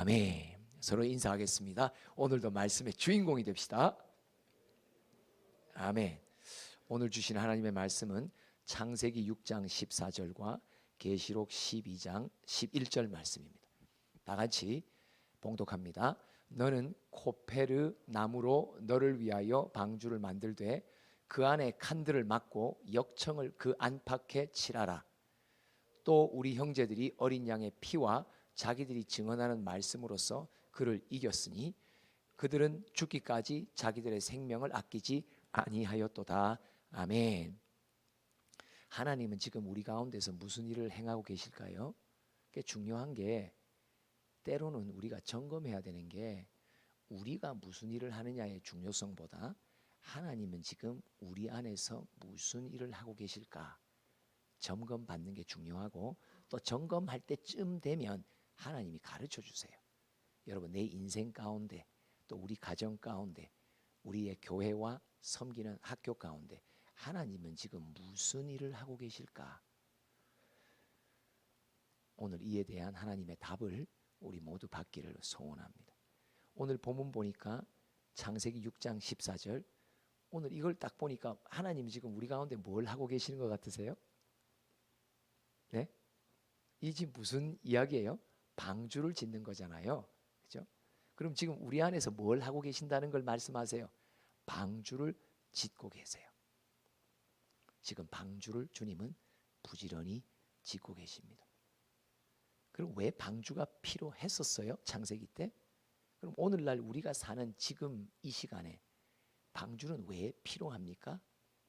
아멘. 서로 인사하겠습니다. 오늘도 말씀의 주인공이 됩시다. 아멘. 오늘 주신 하나님의 말씀은 창세기 6장 14절과 계시록 12장 11절 말씀입니다. 다 같이 봉독합니다. 너는 코페르 나무로 너를 위하여 방주를 만들되 그 안에 칸들을 막고 역청을 그 안팎에 칠하라. 또 우리 형제들이 어린 양의 피와 자기들이 증언하는 말씀으로써 그를 이겼으니 그들은 죽기까지 자기들의 생명을 아끼지 아니하였도다. 아멘. 하나님은 지금 우리 가운데서 무슨 일을 행하고 계실까요? 그게 중요한 게, 때로는 우리가 점검해야 되는 게 우리가 무슨 일을 하느냐의 중요성보다 하나님은 지금 우리 안에서 무슨 일을 하고 계실까 점검받는 게 중요하고, 또 점검할 때쯤 되면 하나님이 가르쳐 주세요. 여러분, 내 인생 가운데, 또 우리 가정 가운데, 우리의 교회와 섬기는 학교 가운데 하나님은 지금 무슨 일을 하고 계실까? 오늘 이에 대한 하나님의 답을 우리 모두 받기를 소원합니다. 오늘 본문 보니까 창세기 6장 14절, 오늘 이걸 딱 보니까 하나님이 지금 우리 가운데 뭘 하고 계시는 것 같으세요? 네? 이 집 무슨 이야기예요? 방주를 짓는 거잖아요. 그죠? 그럼 지금 우리 안에서 뭘 하고 계신다는 걸 말씀하세요. 방주를 짓고 계세요. 지금 방주를 주님은 부지런히 짓고 계십니다. 그럼 왜 방주가 필요했었어요? 창세기 때? 그럼 오늘날 우리가 사는 지금 이 시간에 방주는 왜 필요합니까?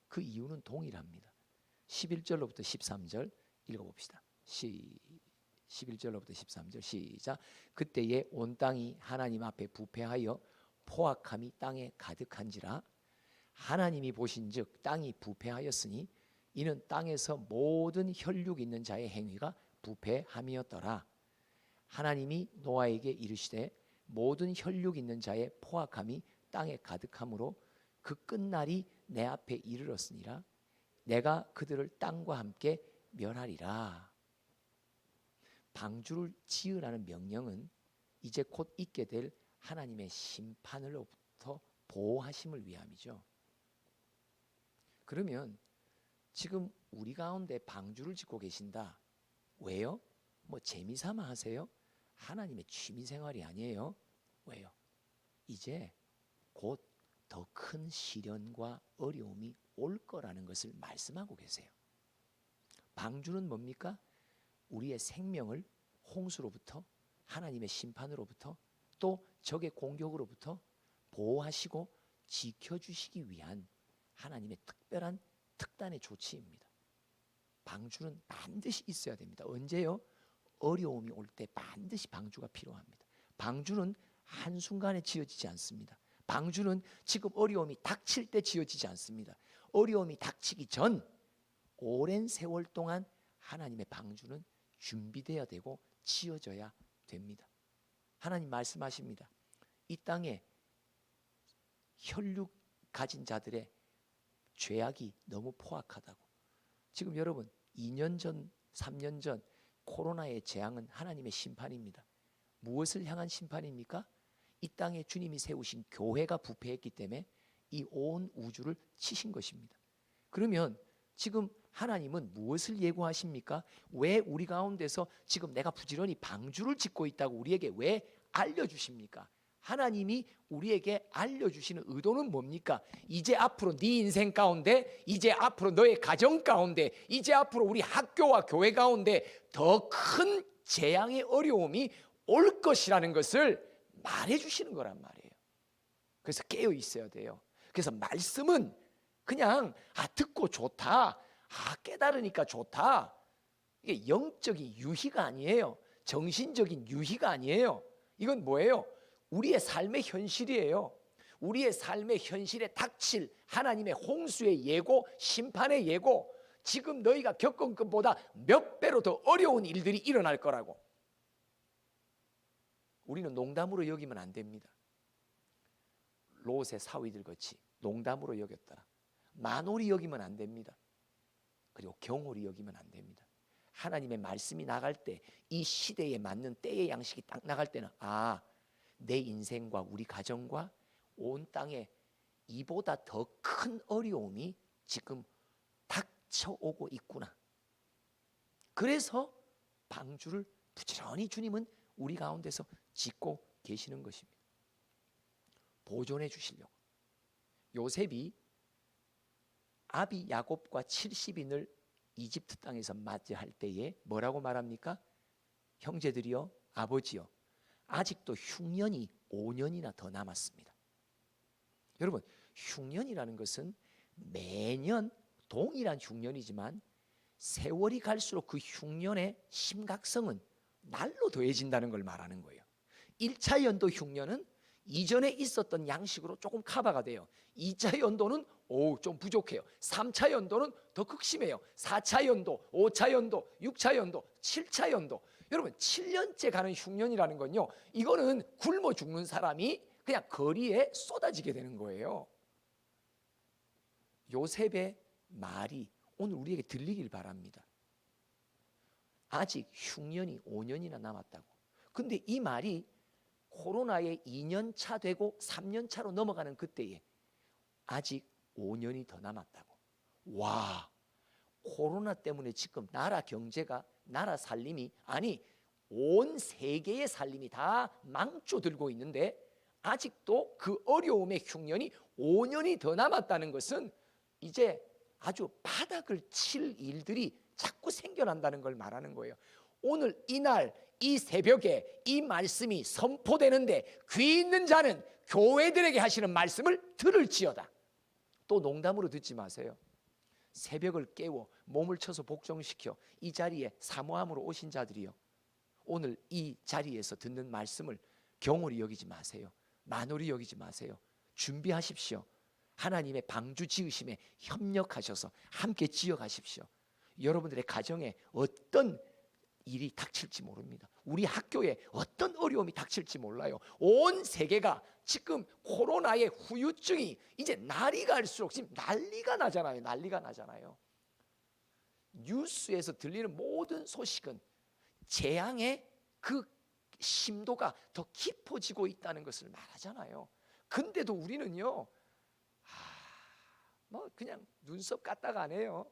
그 이유는 동일합니다. 11절로부터 13절 읽어봅시다. 11절로부터 13절 시작. 그때에 온 땅이 하나님 앞에 부패하여 포악함이 땅에 가득한지라. 하나님이 보신즉 땅이 부패하였으니 이는 땅에서 모든 혈육 있는 자의 행위가 부패함이었더라. 하나님이 노아에게 이르시되 모든 혈육 있는 자의 포악함이 땅에 가득하므로 그 끝날이 내 앞에 이르렀으니라. 내가 그들을 땅과 함께 멸하리라. 방주를 지으라는 명령은 이제 곧 있게 될 하나님의 심판으로부터 보호하심을 위함이죠. 그러면 지금 우리 가운데 방주를 짓고 계신다. 왜요? 뭐 재미삼아 하세요? 하나님의 취미생활이 아니에요. 왜요? 이제 곧 더 큰 시련과 어려움이 올 거라는 것을 말씀하고 계세요. 방주는 뭡니까? 우리의 생명을 홍수로부터, 하나님의 심판으로부터, 또 적의 공격으로부터 보호하시고 지켜주시기 위한 하나님의 특별한 특단의 조치입니다. 방주는 반드시 있어야 됩니다. 언제요? 어려움이 올 때 반드시 방주가 필요합니다. 방주는 한순간에 지어지지 않습니다. 방주는 지금 어려움이 닥칠 때 지어지지 않습니다. 어려움이 닥치기 전 오랜 세월 동안 하나님의 방주는 준비되어야 되고 지어져야 됩니다. 하나님 말씀하십니다. 이 땅에 혈육 가진 자들의 죄악이 너무 포악하다고. 지금 여러분 2년 전, 3년 전 코로나의 재앙은 하나님의 심판입니다. 무엇을 향한 심판입니까? 이 땅에 주님이 세우신 교회가 부패했기 때문에 이 온 우주를 치신 것입니다. 그러면 지금 하나님은 무엇을 예고하십니까? 왜 우리 가운데서 지금 내가 부지런히 방주를 짓고 있다고 우리에게 왜 알려주십니까? 하나님이 우리에게 알려주시는 의도는 뭡니까? 이제 앞으로 네 인생 가운데, 이제 앞으로 너의 가정 가운데, 이제 앞으로 우리 학교와 교회 가운데 더 큰 재앙의 어려움이 올 것이라는 것을 말해주시는 거란 말이에요. 그래서 깨어 있어야 돼요. 그래서 말씀은 그냥 듣고 좋다, 깨달으니까 좋다, 이게 영적인 유희가 아니에요. 정신적인 유희가 아니에요. 이건 뭐예요? 우리의 삶의 현실이에요. 우리의 삶의 현실에 닥칠 하나님의 홍수의 예고, 심판의 예고, 지금 너희가 겪은 것보다 몇 배로 더 어려운 일들이 일어날 거라고. 우리는 농담으로 여기면 안 됩니다. 롯의 사위들 같이 농담으로 여겼더라. 만홀히 여기면 안 됩니다. 그리고 경홀히 여기면 안 됩니다. 하나님의 말씀이 나갈 때 이 시대에 맞는 때의 양식이 딱 나갈 때는 내 인생과 우리 가정과 온 땅에 이보다 더 큰 어려움이 지금 닥쳐오고 있구나. 그래서 방주를 부지런히 주님은 우리 가운데서 짓고 계시는 것입니다. 보존해 주시려고. 요셉이 아비 야곱과 70인을 이집트 땅에서 맞이할 때에 뭐라고 말합니까? 형제들이여, 아버지여, 아직도 흉년이 5년이나 더 남았습니다. 여러분, 흉년이라는 것은 매년 동일한 흉년이지만 세월이 갈수록 그 흉년의 심각성은 날로 더해진다는 걸 말하는 거예요. 1차 연도 흉년은 이전에 있었던 양식으로 조금 커버가 돼요. 2차 연도는 좀 부족해요. 3차 연도는 더 극심해요. 4차 연도, 5차 연도, 6차 연도, 7차 연도. 여러분, 7년째 가는 흉년이라는 건요, 이거는 굶어 죽는 사람이 그냥 거리에 쏟아지게 되는 거예요. 요셉의 말이 오늘 우리에게 들리길 바랍니다. 아직 흉년이 5년이나 남았다고. 근데 이 말이 코로나에 2년 차 되고 3년 차로 넘어가는 그때에 아직 5년이 더 남았다고. 와, 코로나 때문에 지금 나라 경제가, 나라 살림이, 아니 온 세계의 살림이 다 망조들고 있는데 아직도 그 어려움의 흉년이 5년이 더 남았다는 것은 이제 아주 바닥을 칠 일들이 자꾸 생겨난다는 걸 말하는 거예요. 오늘 이날 이 새벽에 이 말씀이 선포되는데 귀 있는 자는 교회들에게 하시는 말씀을 들을지어다. 또 농담으로 듣지 마세요. 새벽을 깨워 몸을 쳐서 복종시켜 이 자리에 사모함으로 오신 자들이요, 오늘 이 자리에서 듣는 말씀을 경홀히 여기지 마세요. 만홀히 여기지 마세요. 준비하십시오. 하나님의 방주 지으심에 협력하셔서 함께 지어가십시오. 여러분들의 가정에 어떤 일이 닥칠지 모릅니다. 우리 학교에 어떤 어려움이 닥칠지 몰라요. 온 세계가 지금 코로나의 후유증이 이제 날이 갈수록 지금 난리가 나잖아요. 난리가 나잖아요. 뉴스에서 들리는 모든 소식은 재앙의 그 심도가 더 깊어지고 있다는 것을 말하잖아요. 근데도 우리는요, 뭐 그냥 눈썹 까딱 안 해요.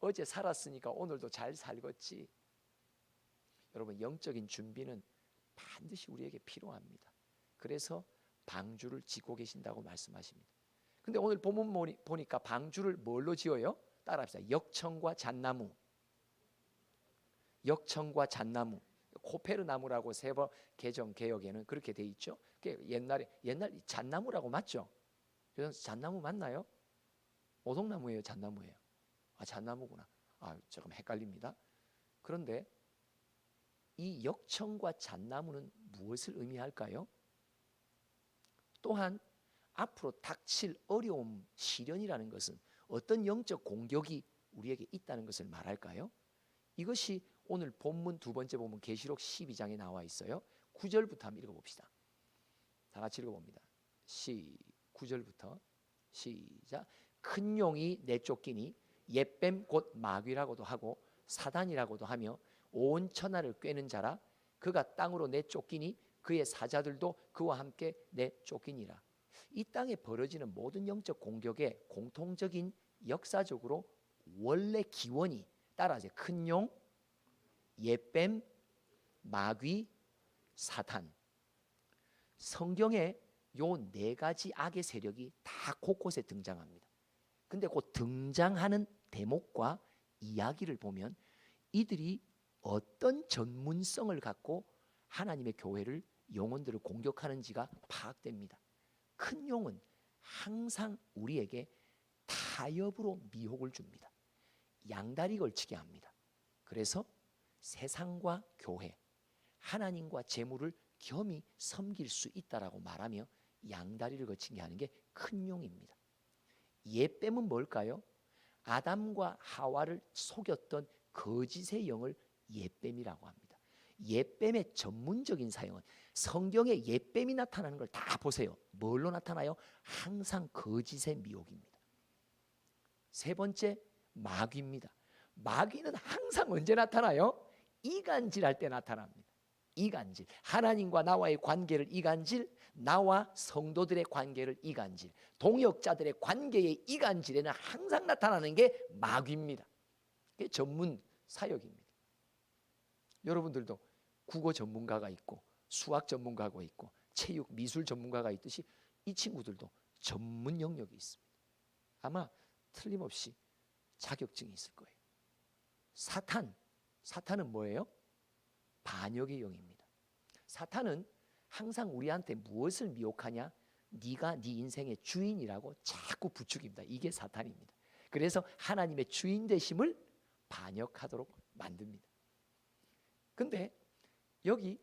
어제 살았으니까 오늘도 잘 살겠지. 여러분, 영적인 준비는 반드시 우리에게 필요합니다. 그래서 방주를 짓고 계신다고 말씀하십니다. 근데 오늘 본문 보니까 방주를 뭘로 지어요? 따라합시다. 역청과 잣나무. 역청과 잣나무. 코페르나무라고 세번 개정 개혁에는 그렇게 돼 있죠. 옛날 잣나무라고 맞죠? 잣나무 맞나요? 오동나무예요, 잣나무예요? 잣나무구나. 조금 헷갈립니다. 그런데 이 역청과 잣나무는 무엇을 의미할까요? 또한 앞으로 닥칠 어려움, 시련이라는 것은 어떤 영적 공격이 우리에게 있다는 것을 말할까요? 이것이 오늘 본문 두 번째 본문 계시록 12장에 나와 있어요. 9절부터 한번 읽어봅시다. 다 같이 읽어봅니다. 9절부터 시작. 큰 용이 내쫓기니 옛뱀 곧 마귀라고도 하고 사단이라고도 하며 온 천하를 꿰는 자라. 그가 땅으로 내쫓기니 그의 사자들도 그와 함께 내쫓기니라. 이 땅에 벌어지는 모든 영적 공격의 공통적인 역사적으로 원래 기원이 따라하세요. 큰 용, 옛뱀, 마귀, 사탄. 성경에 요 네 가지 악의 세력이 다 곳곳에 등장합니다. 근데 그 등장하는 대목과 이야기를 보면 이들이 어떤 전문성을 갖고 하나님의 교회를, 영혼들을 공격하는지가 파악됩니다. 큰 용은 항상 우리에게 타협으로 미혹을 줍니다. 양다리 걸치게 합니다. 그래서 세상과 교회, 하나님과 재물을 겸히 섬길 수 있다라고 말하며 양다리를 거치게 하는 게 큰 용입니다. 옛뱀은 뭘까요? 아담과 하와를 속였던 거짓의 영을 옛뱀이라고 합니다. 옛뱀의 전문적인 사용은 성경에 옛뱀이 나타나는 걸 다 보세요. 뭘로 나타나요? 항상 거짓의 미혹입니다. 세 번째, 마귀입니다. 마귀는 항상 언제 나타나요? 이간질할 때 나타납니다. 이간질. 하나님과 나와의 관계를 이간질, 나와 성도들의 관계를 이간질, 동역자들의 관계의 이간질에는 항상 나타나는 게 마귀입니다. 그게 전문 사역입니다. 여러분들도 국어 전문가가 있고 수학 전문가가 있고 체육, 미술 전문가가 있듯이 이 친구들도 전문 영역이 있습니다. 아마 틀림없이 자격증이 있을 거예요. 사탄은 뭐예요? 반역의 영입니다. 사탄은 항상 우리한테 무엇을 미혹하냐? 네가 네 인생의 주인이라고 자꾸 부추깁니다. 이게 사탄입니다. 그래서 하나님의 주인 되심을 반역하도록 만듭니다. 근데 여기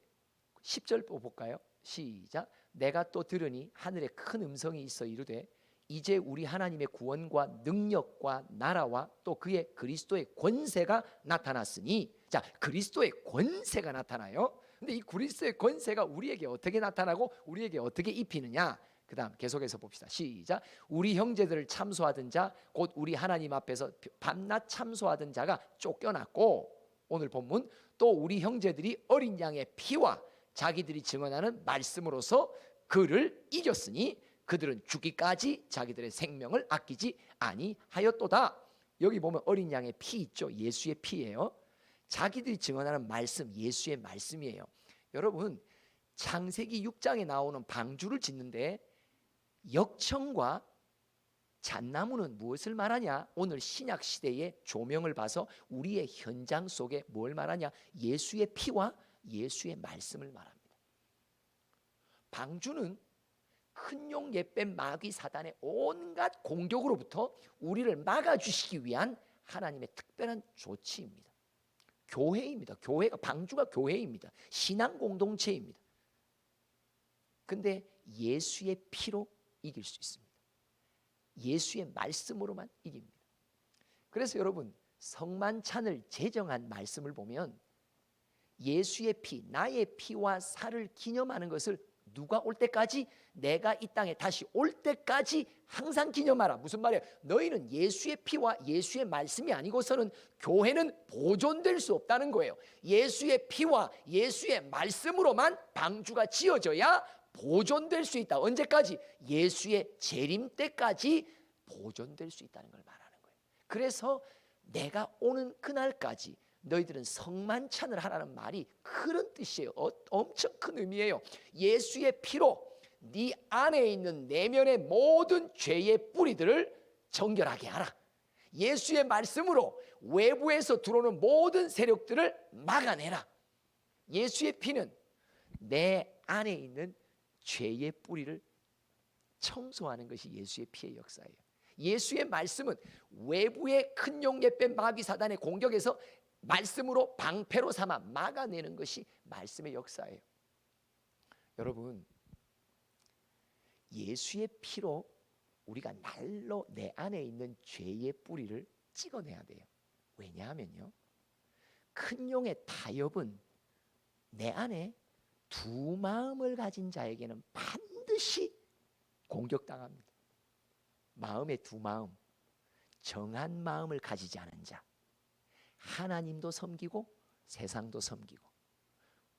10절 볼까요? 시작. 내가 또 들으니 하늘에 큰 음성이 있어 이르되 이제 우리 하나님의 구원과 능력과 나라와 또 그의 그리스도의 권세가 나타났으니, 자, 그리스도의 권세가 나타나요. 근데 이 그리스도의 권세가 우리에게 어떻게 나타나고 우리에게 어떻게 입히느냐? 그 다음 계속해서 봅시다. 시작. 우리 형제들을 참소하던 자 곧 우리 하나님 앞에서 밤낮 참소하던 자가 쫓겨났고, 오늘 본문 또 우리 형제들이 어린 양의 피와 자기들이 증언하는 말씀으로서 그를 이겼으니 그들은 죽기까지 자기들의 생명을 아끼지 아니하였도다. 여기 보면 어린 양의 피 있죠. 예수의 피예요. 자기들이 증언하는 말씀, 예수의 말씀이에요. 여러분, 창세기 6장에 나오는 방주를 짓는데 역청과 잣나무는 무엇을 말하냐? 오늘 신약 시대의 조명을 봐서 우리의 현장 속에 뭘 말하냐? 예수의 피와 예수의 말씀을 말합니다. 방주는 큰 용 예뱀 마귀 사단의 온갖 공격으로부터 우리를 막아주시기 위한 하나님의 특별한 조치입니다. 교회입니다. 교회가, 방주가 교회입니다. 신앙 공동체입니다. 근데 예수의 피로 이길 수 있습니다. 예수의 말씀으로만 이깁니다. 그래서 여러분, 성만찬을 제정한 말씀을 보면 예수의 피, 나의 피와 살을 기념하는 것을 누가 올 때까지, 내가 이 땅에 다시 올 때까지 항상 기념하라. 무슨 말이에요? 너희는 예수의 피와 예수의 말씀이 아니고서는 교회는 보존될 수 없다는 거예요. 예수의 피와 예수의 말씀으로만 방주가 지어져야 보존될 수 있다. 언제까지? 예수의 재림 때까지 보존될 수 있다는 걸 말하는 거예요. 그래서 내가 오는 그날까지 너희들은 성만찬을 하라는 말이 그런 뜻이에요. 엄청 큰 의미예요. 예수의 피로 네 안에 있는 내면의 모든 죄의 뿌리들을 정결하게 하라. 예수의 말씀으로 외부에서 들어오는 모든 세력들을 막아내라. 예수의 피는 내 안에 있는 죄의 뿌리를 청소하는 것이 예수의 피의 역사예요. 예수의 말씀은 외부의 큰 용에 뺀 마귀 사단의 공격에서 말씀으로 방패로 삼아 막아내는 것이 말씀의 역사예요. 여러분, 예수의 피로 우리가 날로 내 안에 있는 죄의 뿌리를 찍어내야 돼요. 왜냐하면요, 큰 용의 타협은 내 안에 두 마음을 가진 자에게는 반드시 공격당합니다. 마음의 두 마음, 정한 마음을 가지지 않은 자, 하나님도 섬기고 세상도 섬기고.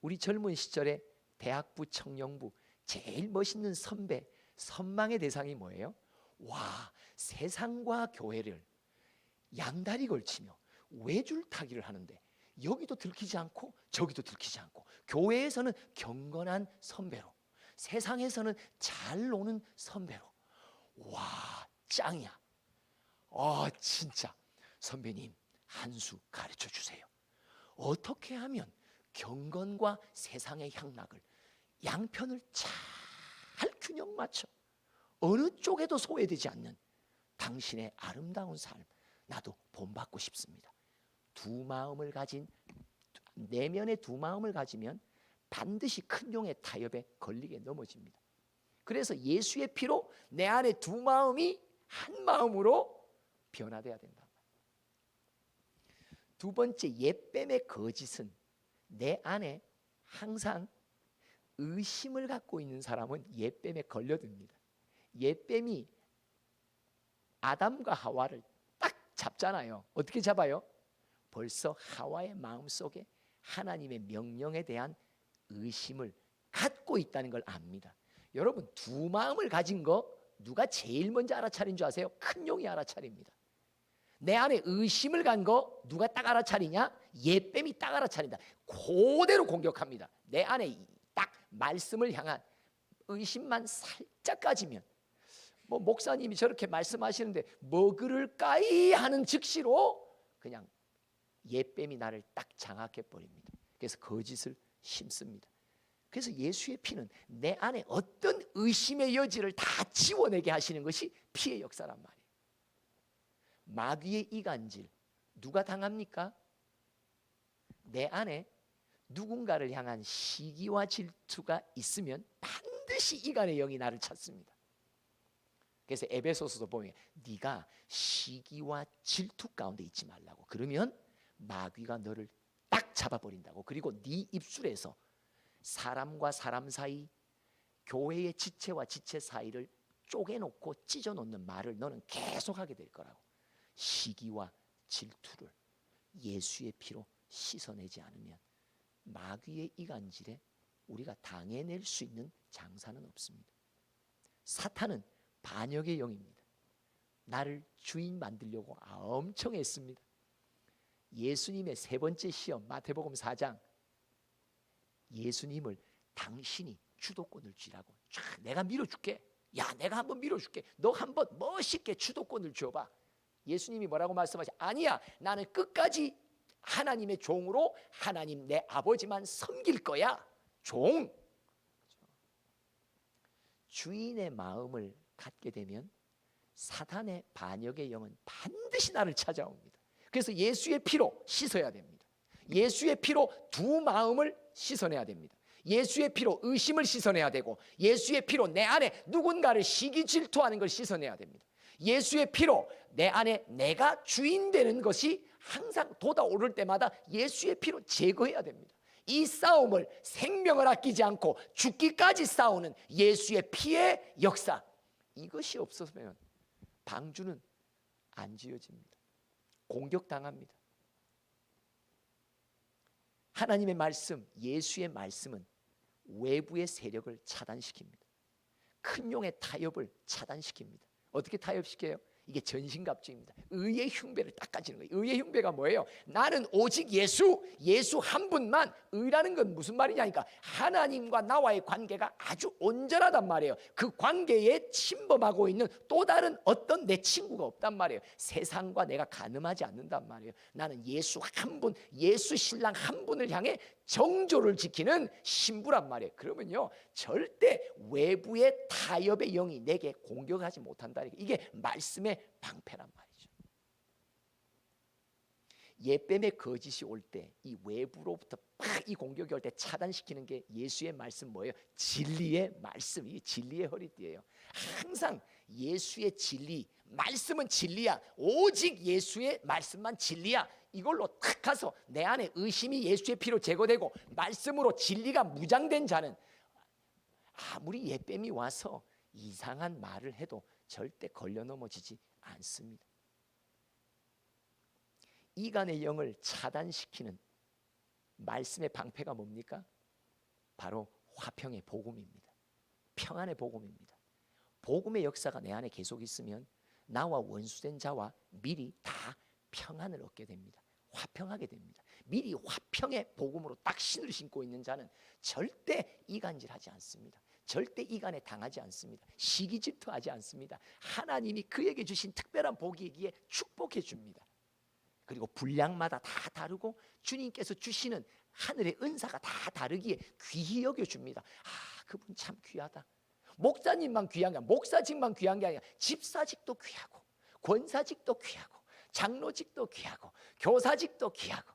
우리 젊은 시절에 대학부, 청년부 제일 멋있는 선배, 선망의 대상이 뭐예요? 와, 세상과 교회를 양다리 걸치며 외줄타기를 하는데 여기도 들키지 않고 저기도 들키지 않고, 교회에서는 경건한 선배로, 세상에서는 잘 노는 선배로. 와, 짱이야. 진짜 선배님 한 수 가르쳐 주세요. 어떻게 하면 경건과 세상의 향락을, 양편을 잘 균형 맞춰 어느 쪽에도 소외되지 않는 당신의 아름다운 삶, 나도 본받고 싶습니다. 두 마음을 가진, 내면의 두 마음을 가지면 반드시 큰 용의 타협에 걸리게 넘어집니다. 그래서 예수의 피로 내 안에 두 마음이 한 마음으로 변화돼야 된다. 두 번째, 옛뱀의 거짓은 내 안에 항상 의심을 갖고 있는 사람은 옛뱀에 걸려듭니다. 옛뱀이 아담과 하와를 딱 잡잖아요. 어떻게 잡아요? 벌써 하와의 마음속에 하나님의 명령에 대한 의심을 갖고 있다는 걸 압니다. 여러분, 두 마음을 가진 거 누가 제일 먼저 알아차린 줄 아세요? 큰 용이 알아차립니다. 내 안에 의심을 간 거 누가 딱 알아차리냐? 예뱀이 딱 알아차린다. 그대로 공격합니다. 내 안에 딱 말씀을 향한 의심만 살짝 가지면, 뭐 목사님이 저렇게 말씀하시는데 뭐 그럴까이 하는 즉시로 그냥 예뱀이 나를 딱 장악해 버립니다. 그래서 거짓을 심습니다. 그래서 예수의 피는 내 안에 어떤 의심의 여지를 다 지워내게 하시는 것이 피의 역사란 말이에요. 마귀의 이간질 누가 당합니까? 내 안에 누군가를 향한 시기와 질투가 있으면 반드시 이간의 영이 나를 찾습니다. 그래서 에베소서도 보면 네가 시기와 질투 가운데 있지 말라고. 그러면 마귀가 너를 딱 잡아버린다고. 그리고 네 입술에서 사람과 사람 사이, 교회의 지체와 지체 사이를 쪼개놓고 찢어놓는 말을 너는 계속하게 될 거라고. 시기와 질투를 예수의 피로 씻어내지 않으면 마귀의 이간질에 우리가 당해낼 수 있는 장사는 없습니다. 사탄은 반역의 영입니다. 나를 주인 만들려고 엄청 했습니다. 예수님의 세 번째 시험 마태복음 4장, 예수님을 당신이 주도권을 쥐라고. 내가 밀어줄게. 야, 내가 한번 밀어줄게. 너 한번 멋있게 주도권을 줘봐. 예수님이 뭐라고 말씀하시? 아니야, 나는 끝까지 하나님의 종으로 하나님 내 아버지만 섬길 거야. 종. 주인의 마음을 갖게 되면 사탄의 반역의 영은 반드시 나를 찾아옵니다. 그래서 예수의 피로 씻어야 됩니다. 예수의 피로 두 마음을 씻어내야 됩니다. 예수의 피로 의심을 씻어내야 되고, 예수의 피로 내 안에 누군가를 시기 질투하는 걸 씻어내야 됩니다. 예수의 피로 내 안에 내가 주인 되는 것이 항상 돋아오를 때마다 예수의 피로 제거해야 됩니다. 이 싸움을 생명을 아끼지 않고 죽기까지 싸우는 예수의 피의 역사, 이것이 없었으면 방주는 안 지어집니다. 공격당합니다. 하나님의 말씀, 예수의 말씀은 외부의 세력을 차단시킵니다. 큰 용의 타협을 차단시킵니다. 어떻게 타협시켜요? 이게 전신갑주입니다. 의의 흉배를 닦아지는 거예요. 의의 흉배가 뭐예요? 나는 오직 예수 한 분만. 의라는 건 무슨 말이냐니까 하나님과 나와의 관계가 아주 온전하단 말이에요. 그 관계에 침범하고 있는 또 다른 어떤 내 친구가 없단 말이에요. 세상과 내가 가늠하지 않는단 말이에요. 나는 예수 한 분, 예수 신랑 한 분을 향해 정조를 지키는 신부란 말이에요. 그러면요, 절대 외부의 타협의 영이 내게 공격하지 못한다. 이게 말씀의 방패란 말이죠. 예뱀의 거짓이 올 때 이 외부로부터 팍 이 공격이 올 때 차단시키는 게 예수의 말씀 뭐예요? 진리의 말씀. 이 진리의 허리띠예요. 항상 예수의 진리, 말씀은 진리야. 오직 예수의 말씀만 진리야. 이걸로 탁 가서 내 안에 의심이 예수의 피로 제거되고 말씀으로 진리가 무장된 자는 아무리 예뱀이 와서 이상한 말을 해도 절대 걸려 넘어지지 않습니다. 이간의 영을 차단시키는 말씀의 방패가 뭡니까? 바로 화평의 복음입니다. 평안의 복음입니다. 복음의 역사가 내 안에 계속 있으면 나와 원수된 자와 미리 다 평안을 얻게 됩니다. 화평하게 됩니다. 미리 화평의 복음으로 딱 신을 신고 있는 자는 절대 이간질하지 않습니다. 절대 이간에 당하지 않습니다. 시기 질투하지 않습니다. 하나님이 그에게 주신 특별한 복이기에 축복해 줍니다. 그리고 분량마다 다 다르고 주님께서 주시는 하늘의 은사가 다 다르기에 귀히 여겨줍니다. 아, 그분 참 귀하다. 목사님만 귀한 게 아니라, 목사직만 귀한 게 아니라 집사직도 귀하고, 권사직도 귀하고, 장로직도 귀하고, 교사직도 귀하고,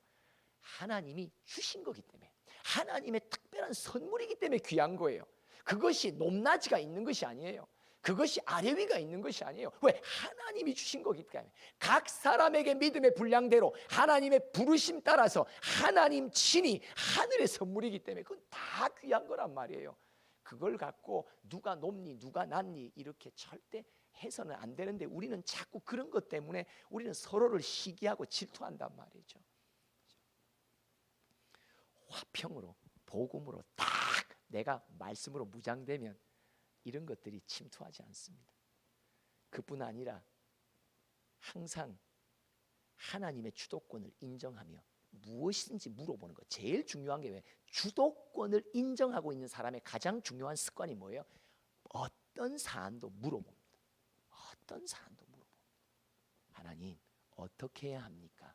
하나님이 주신 거기 때문에, 하나님의 특별한 선물이기 때문에 귀한 거예요. 그것이 높낮이가 있는 것이 아니에요. 그것이 아래 위가 있는 것이 아니에요. 왜? 하나님이 주신 거기 때문에. 각 사람에게 믿음의 분량대로 하나님의 부르심 따라서 하나님 친히 하늘의 선물이기 때문에 그건 다 귀한 거란 말이에요. 그걸 갖고 누가 높니 누가 낮니 이렇게 절대 해서는 안 되는데, 우리는 자꾸 그런 것 때문에 우리는 서로를 시기하고 질투한단 말이죠. 화평으로 복음으로 딱 내가 말씀으로 무장되면 이런 것들이 침투하지 않습니다. 그뿐 아니라 항상 하나님의 주도권을 인정하며 무엇이든지 물어보는 것. 제일 중요한 게 왜? 주도권을 인정하고 있는 사람의 가장 중요한 습관이 뭐예요? 어떤 사안도 물어봅니다. 어떤 사안도 물어봅니다. 하나님 어떻게 해야 합니까?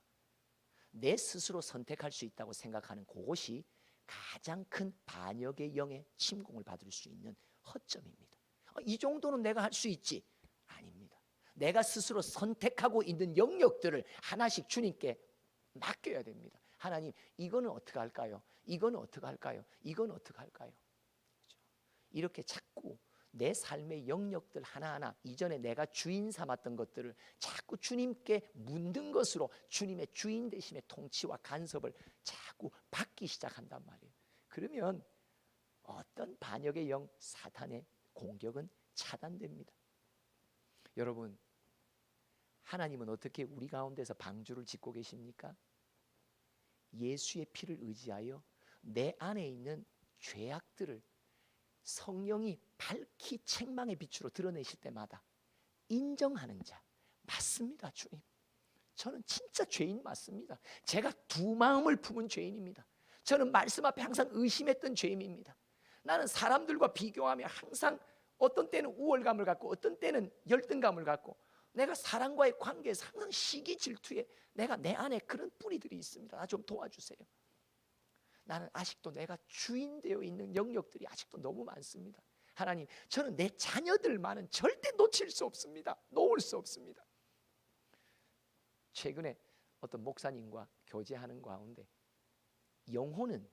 내 스스로 선택할 수 있다고 생각하는 그것이 가장 큰 반역의 영의 침공을 받을 수 있는 허점입니다. 이 정도는 내가 할 수 있지. 아닙니다. 내가 스스로 선택하고 있는 영역들을 하나씩 주님께 맡겨야 됩니다. 하나님 이거는 어떻게 할까요? 이거는 어떻게 할까요? 이건 어떻게 할까요? 그렇죠? 이렇게 자꾸 내 삶의 영역들 하나하나 이전에 내가 주인 삼았던 것들을 자꾸 주님께 묻는 것으로 주님의 주인 되심의 통치와 간섭을 자꾸 받기 시작한단 말이에요. 그러면 어떤 반역의 영 사탄의 공격은 차단됩니다. 여러분, 하나님은 어떻게 우리 가운데서 방주를 짓고 계십니까? 예수의 피를 의지하여 내 안에 있는 죄악들을 성령이 밝히 책망의 빛으로 드러내실 때마다 인정하는 자. 맞습니다, 주님. 저는 진짜 죄인 맞습니다. 제가 두 마음을 품은 죄인입니다. 저는 말씀 앞에 항상 의심했던 죄인입니다. 나는 사람들과 비교하며 항상 어떤 때는 우월감을 갖고 어떤 때는 열등감을 갖고 내가 사람과의 관계에서 항상 시기 질투에 내가 내 안에 그런 뿌리들이 있습니다. 나 좀 도와주세요. 나는 아직도 내가 주인 되어 있는 영역들이 아직도 너무 많습니다. 하나님, 저는 내 자녀들만은 절대 놓칠 수 없습니다. 놓을 수 없습니다. 최근에 어떤 목사님과 교제하는 가운데 영혼은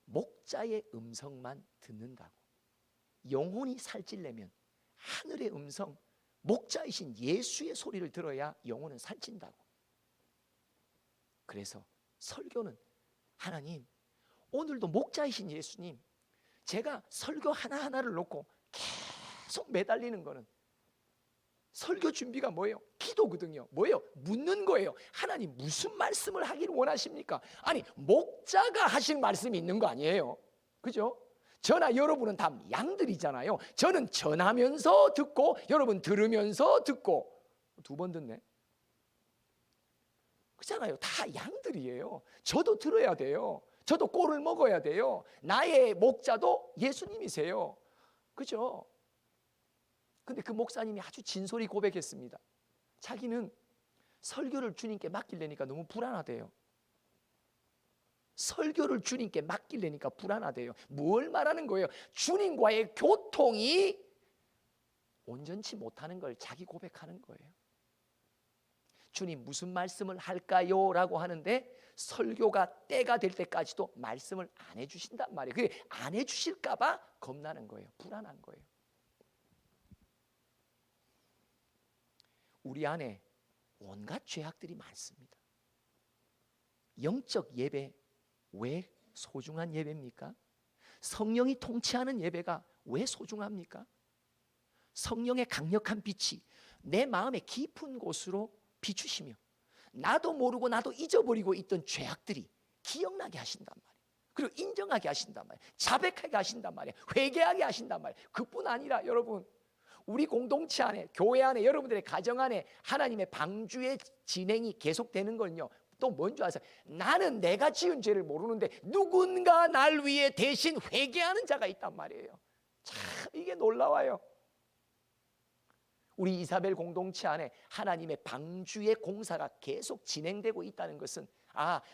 목자의 음성만 듣는다고. 영혼이 살찌려면 하늘의 음성, 목자이신 예수의 소리를 들어야 영혼은 살찐다고. 그래서 설교는 하나님, 오늘도 목자이신 예수님, 제가 설교 하나하나를 놓고 계속 매달리는 거는 설교 준비가 뭐예요? 기도거든요. 뭐예요? 묻는 거예요. 하나님 무슨 말씀을 하기를 원하십니까? 아니 목자가 하신 말씀이 있는 거 아니에요? 그죠? 저나 여러분은 다 양들이잖아요. 저는 전하면서 듣고 여러분 들으면서 듣고. 두 번 듣네. 그렇잖아요. 다 양들이에요. 저도 들어야 돼요. 저도 꼴을 먹어야 돼요. 나의 목자도 예수님이세요. 그죠? 근데 그 목사님이 아주 진솔히 고백했습니다. 자기는 설교를 주님께 맡기려니까 너무 불안하대요. 설교를 주님께 맡기려니까 불안하대요. 뭘 말하는 거예요? 주님과의 교통이 온전치 못하는 걸 자기 고백하는 거예요. 주님 무슨 말씀을 할까요? 라고 하는데 설교가 때가 될 때까지도 말씀을 안 해주신단 말이에요. 그게 안 해주실까 봐 겁나는 거예요. 불안한 거예요. 우리 안에 온갖 죄악들이 많습니다. 영적 예배 왜 소중한 예배입니까? 성령이 통치하는 예배가 왜 소중합니까? 성령의 강력한 빛이 내 마음의 깊은 곳으로 비추시며 나도 모르고 나도 잊어버리고 있던 죄악들이 기억나게 하신단 말이에요. 그리고 인정하게 하신단 말이에요. 자백하게 하신단 말이에요. 회개하게 하신단 말이에요. 그뿐 아니라 여러분, 우리 공동체 안에, 교회 안에, 여러분들의 가정 안에 하나님의 방주의 진행이 계속되는 건요, 또 뭔지 아세요? 나는 내가 지은 죄를 모르는데 누군가 날 위해 대신 회개하는 자가 있단 말이에요. 참 이게 놀라워요. 우리 이사벨 공동체 안에 하나님의 방주의 공사가 계속 진행되고 있다는 것은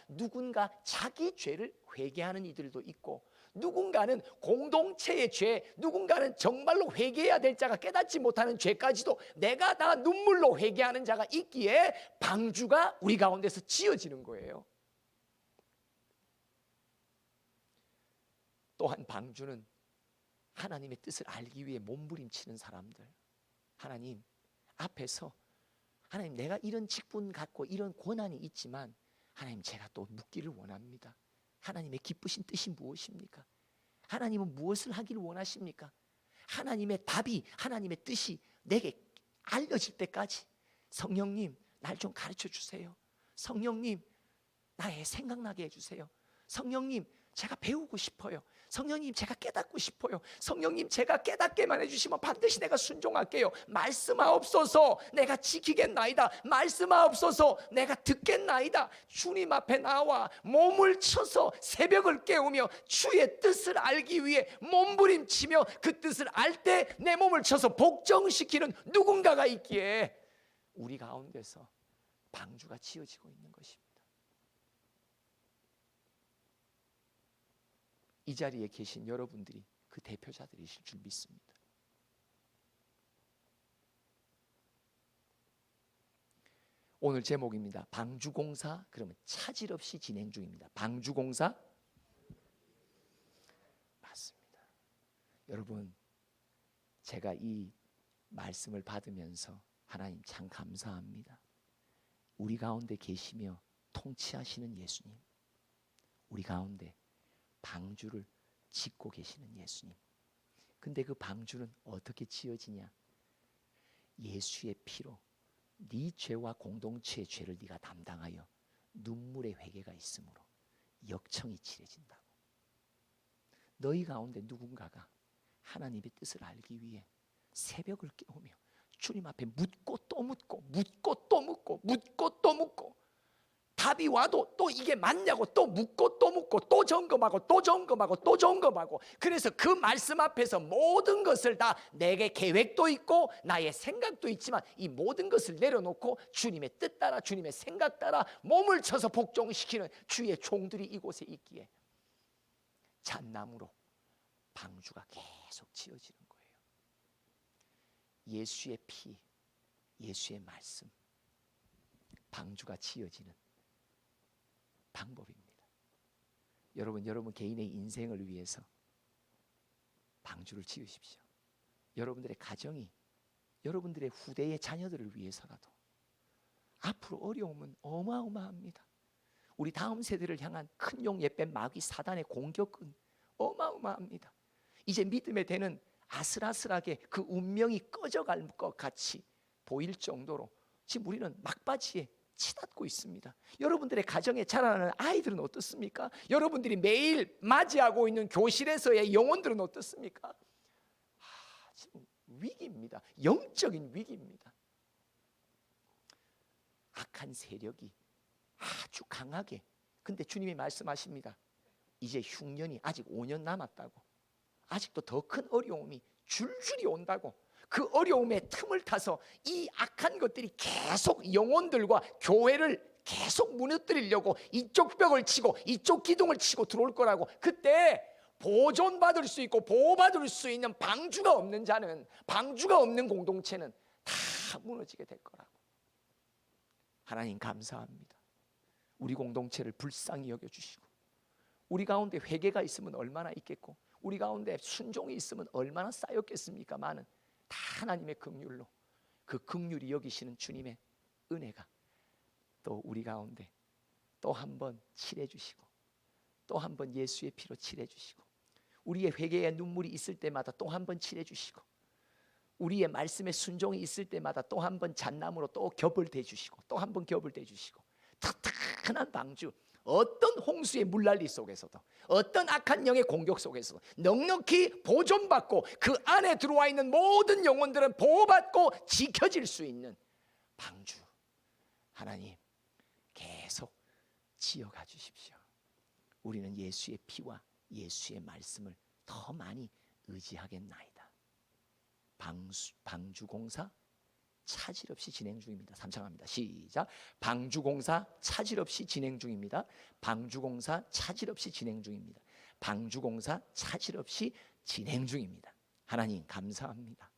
누군가 자기 죄를 회개하는 이들도 있고 누군가는 공동체의 죄, 누군가는 정말로 회개해야 될 자가 깨닫지 못하는 죄까지도 내가 다 눈물로 회개하는 자가 있기에 방주가 우리 가운데서 지어지는 거예요. 또한 방주는 하나님의 뜻을 알기 위해 몸부림치는 사람들, 하나님 앞에서 하나님 내가 이런 직분 갖고 이런 권한이 있지만 하나님 제가 또 묻기를 원합니다. 하나님의 기쁘신 뜻이 무엇입니까? 하나님은 무엇을 하기를 원하십니까? 하나님의 답이, 하나님의 뜻이 내게 알려질 때까지 성령님 날 좀 가르쳐 주세요. 성령님 나의 생각나게 해주세요. 성령님 제가 배우고 싶어요. 성령님 제가 깨닫고 싶어요. 성령님 제가 깨닫게만 해주시면 반드시 내가 순종할게요. 말씀하옵소서. 내가 지키겠나이다. 말씀하옵소서. 내가 듣겠나이다. 주님 앞에 나와 몸을 쳐서 새벽을 깨우며 주의 뜻을 알기 위해 몸부림치며 그 뜻을 알 때 내 몸을 쳐서 복종시키는 누군가가 있기에 우리 가운데서 방주가 지어지고 있는 것입니다. 이 자리에 계신 여러분들이 그 대표자들이실 줄 믿습니다. 오늘 제목입니다. 방주공사, 그러면 차질 없이 진행 중입니다. 방주공사 맞습니다. 여러분, 제가 이 말씀을 받으면서 하나님 참 감사합니다. 우리 가운데 계시며 통치하시는 예수님, 우리 가운데 방주를 짓고 계시는 예수님. 근데 그 방주는 어떻게 지어지냐? 예수의 피로 네 죄와 공동체의 죄를 네가 담당하여 눈물의 회개가 있으므로 역청이 칠해진다고. 너희 가운데 누군가가 하나님의 뜻을 알기 위해 새벽을 깨우며 주님 앞에 묻고 또 묻고 묻고 또 묻고 묻고 또 묻고 답이 와도 또 이게 맞냐고 또 묻고 또 묻고 또 점검하고 또 점검하고 또 점검하고, 그래서 그 말씀 앞에서 모든 것을 다, 내게 계획도 있고 나의 생각도 있지만 이 모든 것을 내려놓고 주님의 뜻 따라 주님의 생각 따라 몸을 쳐서 복종시키는 주의 종들이 이곳에 있기에 잣나무로 방주가 계속 지어지는 거예요. 예수의 피, 예수의 말씀, 방주가 지어지는 방법입니다. 여러분 개인의 인생을 위해서 방주를 지으십시오. 여러분들의 가정이, 여러분들의 후대의 자녀들을 위해서라도. 앞으로 어려움은 어마어마합니다. 우리 다음 세대를 향한 큰 용 예뺀 마귀 사단의 공격은 어마어마합니다. 이제 믿음의 대는 아슬아슬하게 그 운명이 꺼져갈 것 같이 보일 정도로 지금 우리는 막바지에 치닫고 있습니다. 여러분들의 가정에 자라나는 아이들은 어떻습니까? 여러분들이 매일 맞이하고 있는 교실에서의 영혼들은 어떻습니까? 지금 위기입니다. 영적인 위기입니다. 악한 세력이 아주 강하게, 근데 주님이 말씀하십니다. 이제 흉년이 아직 5년 남았다고, 아직도 더 큰 어려움이 줄줄이 온다고. 그 어려움의 틈을 타서 이 악한 것들이 계속 영혼들과 교회를 계속 무너뜨리려고 이쪽 벽을 치고 이쪽 기둥을 치고 들어올 거라고. 그때 보존받을 수 있고 보호받을 수 있는 방주가 없는 자는, 방주가 없는 공동체는 다 무너지게 될 거라고. 하나님 감사합니다. 우리 공동체를 불쌍히 여겨주시고, 우리 가운데 회개가 있으면 얼마나 있겠고, 우리 가운데 순종이 있으면 얼마나 쌓였겠습니까? 많은 다 하나님의 긍휼로, 그 긍휼이 여기시는 주님의 은혜가 또 우리 가운데 또 한 번 칠해 주시고, 또 한 번 예수의 피로 칠해 주시고, 우리의 회개의 눈물이 있을 때마다 또 한 번 칠해 주시고, 우리의 말씀에 순종이 있을 때마다 또 한 번 잣나무로 또 겹을 대 주시고, 또 한 번 겹을 대 주시고, 튼튼한 방주, 어떤 홍수의 물난리 속에서도, 어떤 악한 영의 공격 속에서도 넉넉히 보존받고 그 안에 들어와 있는 모든 영혼들은 보호받고 지켜질 수 있는 방주, 하나님 계속 지어가 주십시오. 우리는 예수의 피와 예수의 말씀을 더 많이 의지하겠나이다. 방주공사 차질 없이 진행 중입니다. 삼창합니다. 시작. 방주공사 차질 없이 진행 중입니다. 방주공사 차질 없이 진행 중입니다. 방주공사 차질 없이 진행 중입니다. 하나님 감사합니다.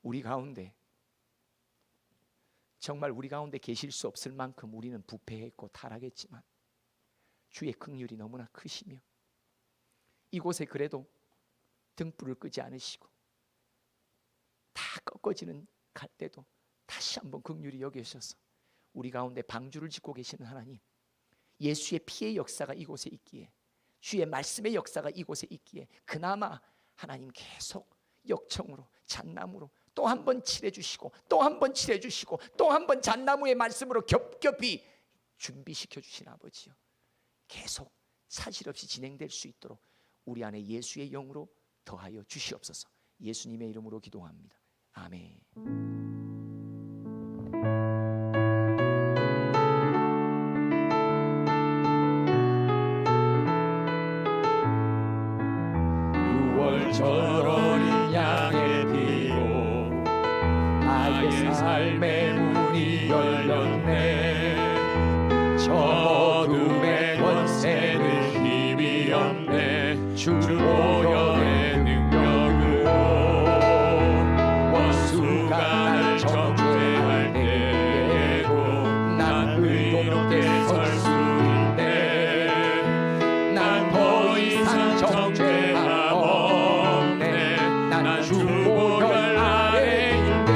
우리 가운데, 정말 우리 가운데 계실 수 없을 만큼 우리는 부패했고 타락했지만 주의 긍휼이 너무나 크시며, 이곳에 그래도 등불을 끄지 않으시고 다 꺾어지는 갈 때도 다시 한번 긍휼히 여기셔서 우리 가운데 방주를 짓고 계시는 하나님, 예수의 피의 역사가 이곳에 있기에, 주의 말씀의 역사가 이곳에 있기에 그나마 하나님 계속 역청으로 잣나무로 또 한 번 칠해 주시고, 또 한 번 칠해 주시고, 또 한 번 잣나무의 말씀으로 겹겹이 준비시켜 주신 아버지요, 계속 차질 없이 진행될 수 있도록 우리 안에 예수의 영으로 더하여 주시옵소서. 예수님의 이름으로 기도합니다. 아멘. 6월 철원을 향해 피고 나의 삶의 문이 열렸네. 저 어둠의 권세는 힘이 없네. 주 보혈의 능력으로 원수가 날 정죄할 때에도 난 의롭게 설 수 있네. 난 더 이상 정죄함 없네. 난 주 보혈 아래 있네.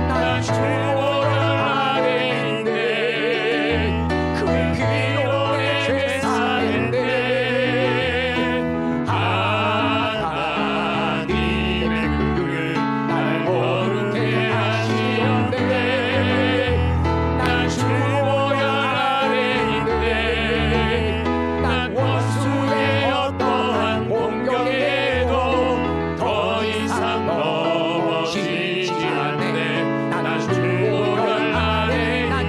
난 주 보혈 아래 있네. 그 피로 내 죄 사했네. 하나님의 그를 날 거룩해 하시었네. 난 주 보혈 아래 있네. 난 원수의 어떠한 공격에도 더 이상 넘어지지 않네. 난 주 보혈 아래 있네.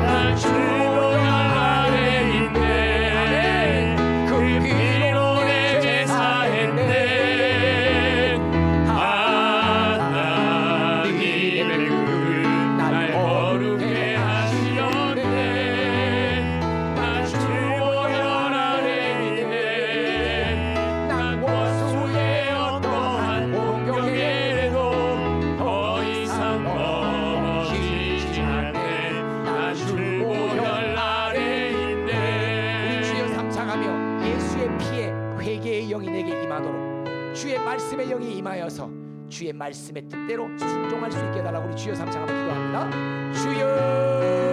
난 주 보혈 아래 있네. 그 피로 내 죄 사했네. 하나님의 그를 날 거룩해 하시었네. 난 주 보혈 아래 있네. 난 원수의 어떠한 공격에도 더 이상 넘어지지 않네. 난 주 보혈 아래 있네. 우리 주여 삼창하며 예수의 피에 회개의 영이 내게 임하도록 주의 말씀의 영이 임하여서 주의 말씀의 뜻대로 순종할 수 있게 해달라고 우리 주여 삼창하며 기도합니다. 주여